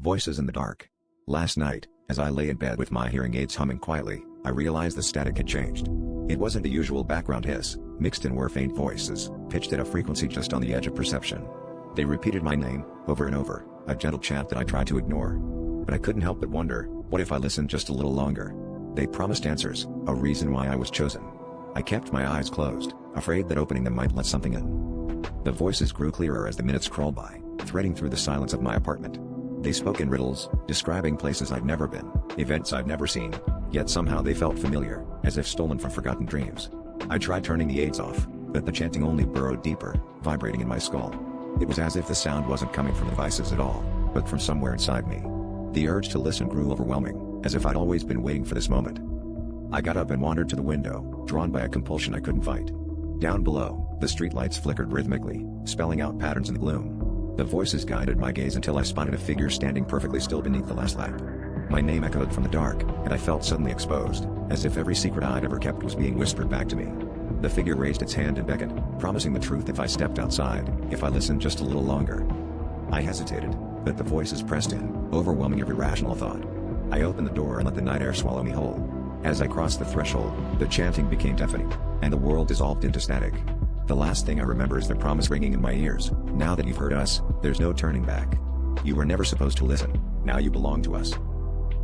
Voices in the dark. Last night, as I lay in bed with my hearing aids humming quietly, I realized the static had changed. It wasn't the usual background hiss, mixed in were faint voices, pitched at a frequency just on the edge of perception. They repeated my name, over and over, a gentle chant that I tried to ignore. But I couldn't help but wonder, what if I listened just a little longer? They promised answers, a reason why I was chosen. I kept my eyes closed, afraid that opening them might let something in. The voices grew clearer as the minutes crawled by, threading through the silence of my apartment. They spoke in riddles, describing places I'd never been, events I'd never seen, yet somehow they felt familiar, as if stolen from forgotten dreams. I tried turning the aids off, but the chanting only burrowed deeper, vibrating in my skull. It was as if the sound wasn't coming from the devices at all, but from somewhere inside me. The urge to listen grew overwhelming, as if I'd always been waiting for this moment. I got up and wandered to the window, drawn by a compulsion I couldn't fight. Down below, the streetlights flickered rhythmically, spelling out patterns in the gloom. The voices guided my gaze until I spotted a figure standing perfectly still beneath the last lamp. My name echoed from the dark, and I felt suddenly exposed, as if every secret I'd ever kept was being whispered back to me. The figure raised its hand and beckoned, promising the truth if I stepped outside, if I listened just a little longer. I hesitated, but the voices pressed in, overwhelming every rational thought. I opened the door and let the night air swallow me whole. As I crossed the threshold, the chanting became deafening, and the world dissolved into static. The last thing I remember is the promise ringing in my ears, now that you've heard us, there's no turning back. You were never supposed to listen, now you belong to us.